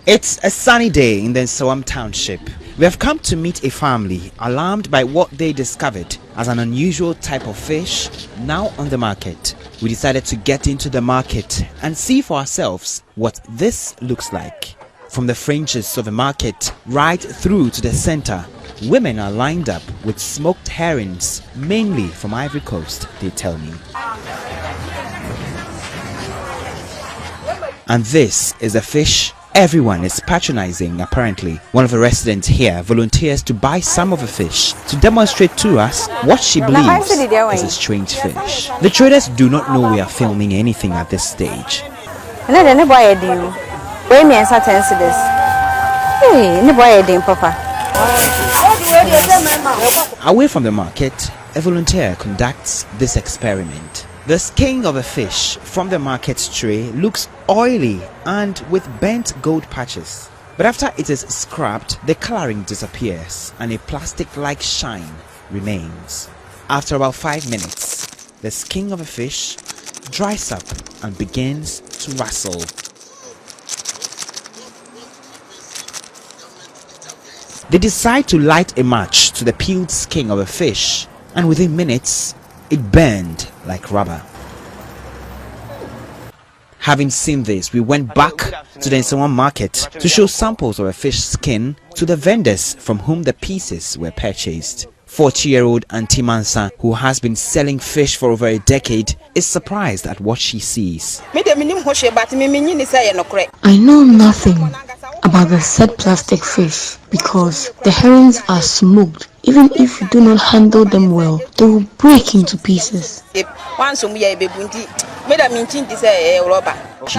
It's a sunny day in the Nsawam township. We have come to meet a family alarmed by what they discovered as an unusual type of fish now on the market. We decided to get into the market and see for ourselves what this looks like. From the fringes of the market right through to the center, women are lined up with smoked herrings, mainly from Ivory Coast, they tell me. And this is a fish everyone is patronizing, apparently. One of the residents here volunteers to buy some of the fish to demonstrate to us what she believes is a strange fish. The traders do not know we are filming anything at this stage. Away from the market, a volunteer conducts this experiment. The skin of a fish from the market tray looks oily and with bent gold patches. But after it is scrubbed, the coloring disappears and a plastic-like shine remains. After about 5 minutes, the skin of a fish dries up and begins to rustle. They decide to light a match to the peeled skin of a fish, and within minutes, it burned like rubber. Having seen this, we went back to the Nsawam market to show samples of a fish skin to the vendors from whom the pieces were purchased. 40-year-old Auntie Mansa, who has been selling fish for over a decade, is surprised at what she sees. I know nothing about the said plastic fish because the herrings are smoked. Even if you do not handle them well, they will break into pieces. She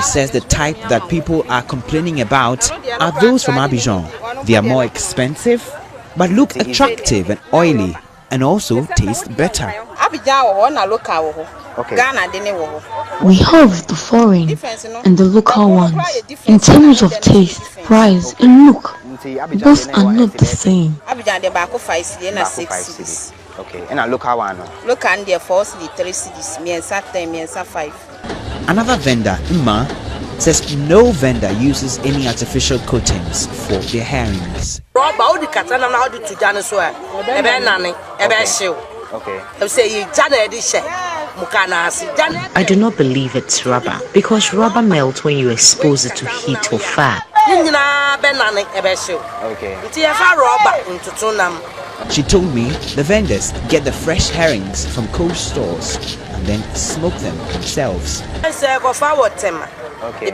says the type that people are complaining about are those from Abidjan. They are more expensive, but look attractive and oily, and also taste better. We have the foreign and the local ones. In terms of taste, price, and look, both are not the same. Okay, and a local one. Another vendor, Uma, says no vendor uses any artificial coatings for their herrings. Okay. I do not believe it's rubber because rubber melts when you expose it to heat or fire. Okay. She told me the vendors get the fresh herrings from cold stores and then smoke them themselves. Okay.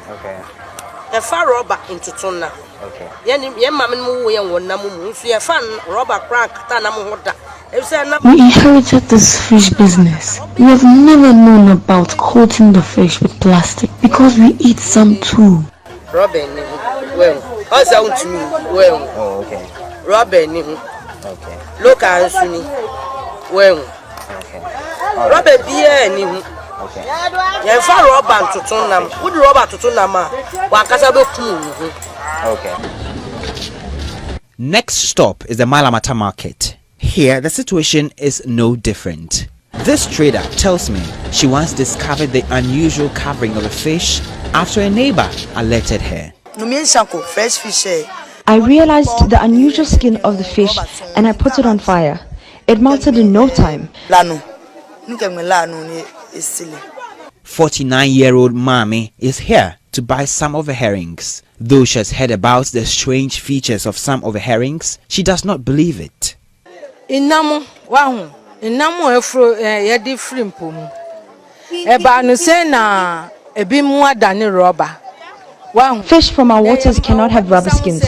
Okay. We inherited this fish business. We have never known about coating the fish with plastic because we eat some too. Oh, okay. Okay. Okay. Next stop is the Malamata market. Here, the situation is no different. This trader tells me she once discovered the unusual covering of a fish after a neighbor alerted her. I realized the unusual skin of the fish and I put it on fire. It melted in no time. 49-year-old Mami is here to buy some of the herrings. Though she has heard about the strange features of some of the herrings, she does not believe it. Fish from our waters cannot have rubber skins.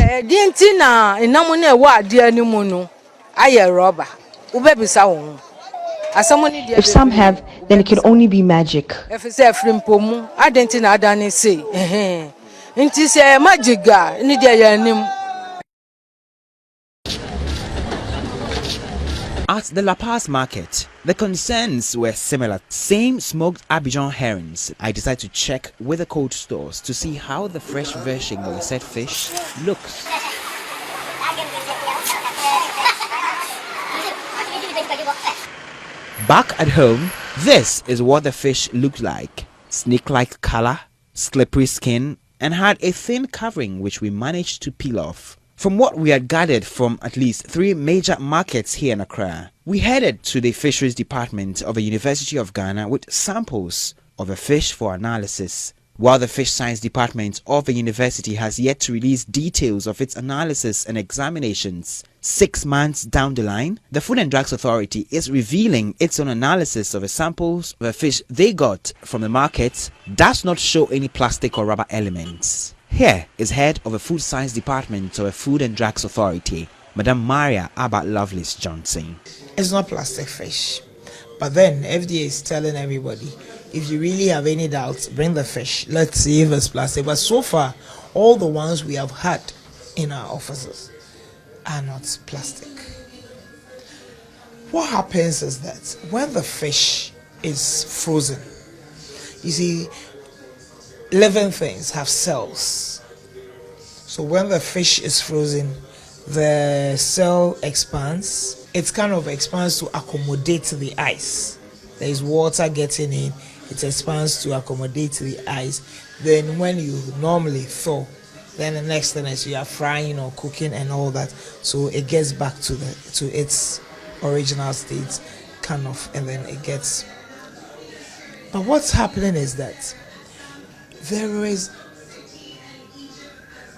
If some have, then it can only be magic. At the La Paz market, the concerns were similar. Same smoked Abidjan herrings. I decided to check with the cold stores to see how the fresh version of the said fish looks. Back at home, this is what the fish looked like. Snake-like color, slippery skin, and had a thin covering which we managed to peel off. From what we had gathered from at least 3 major markets here in Accra, we headed to the Fisheries Department of the University of Ghana with samples of the fish for analysis. While the Fish Science Department of the university has yet to release details of its analysis and examinations, 6 months down the line, the Food and Drugs Authority is revealing its own analysis of the samples of the fish they got from the market does not show any plastic or rubber elements. Here is head of the Food Science Department of the Food and Drugs Authority, Madam Maria Abba Lovelace Johnson. It's not plastic fish. But then FDA is telling everybody, if you really have any doubts, bring the fish. Let's see if it's plastic. But so far, all the ones we have had in our offices are not plastic. What happens is that when the fish is frozen, you see, living things have cells. So when the fish is frozen, the cell expands. It kind of expands to accommodate the ice. There is water getting in. It expands to accommodate the ice. Then when you normally thaw, then the next thing is you are frying or cooking and all that. So it gets back to its original state, kind of, and then it gets. But what's happening is that there is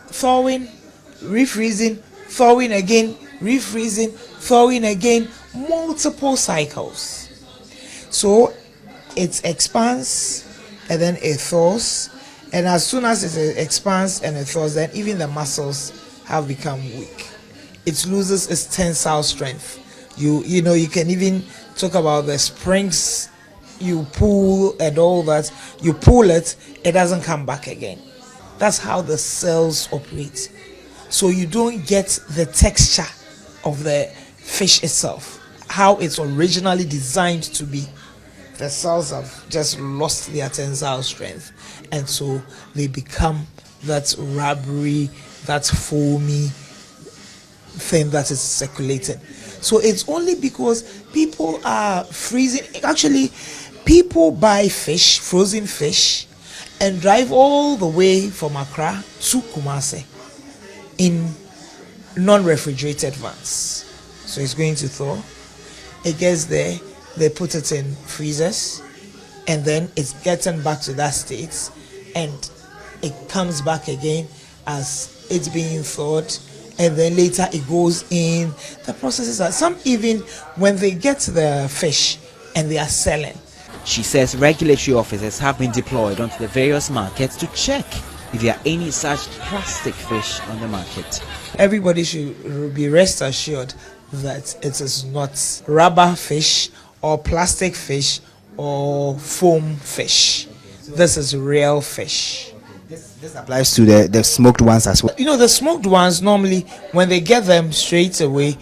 thawing, refreezing, thawing again, refreezing, thawing again, multiple cycles. So it expands and then it thaws, and as soon as it expands and it thaws, then even the muscles have become weak. It loses its tensile strength. You know, you can even talk about the springs you pull and all that. You pull it, it doesn't come back again. That's how the cells operate. So you don't get the texture of the fish itself, how it's originally designed to be. The cells have just lost their tensile strength, and so they become that rubbery, that foamy thing that is circulating. So it's only because people are freezing. Actually, people buy fish, frozen fish, and drive all the way from Accra to Kumasi in non-refrigerated vans. So it's going to thaw. It gets there, they put it in freezers, and then it's getting back to that state, and it comes back again as it's being thawed, and then later it goes in. The processes are some, even when they get the fish and they are selling. She says regulatory officers have been deployed onto the various markets to check if there are any such plastic fish on the market. Everybody should be rest assured that it is not rubber fish or plastic fish or foam fish. This is real fish. This applies to the smoked ones as well. You know, the smoked ones, normally when they get them straight away,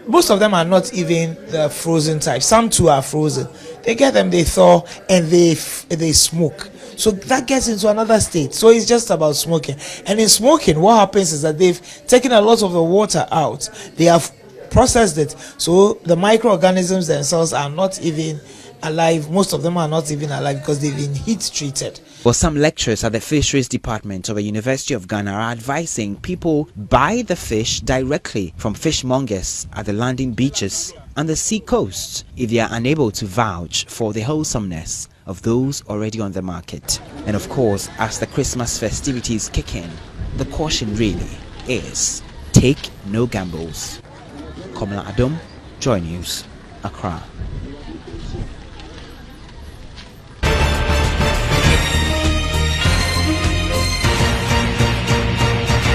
most of them are not even the frozen type. Some too are frozen. They get them, they thaw, and they smoke. So that gets into another state. So it's just about smoking. And in smoking, what happens is that they've taken a lot of the water out. They have processed it. So the microorganisms themselves are not even alive. Most of them are not even alive because they've been heat treated. Well, some lecturers at the Fisheries Department of the University of Ghana are advising people buy the fish directly from fishmongers at the landing beaches and the sea coasts if they are unable to vouch for the wholesomeness of those already on the market. And of course, as the Christmas festivities kick in, the caution really is take no gambles. Komla Adom, Joy News, Accra.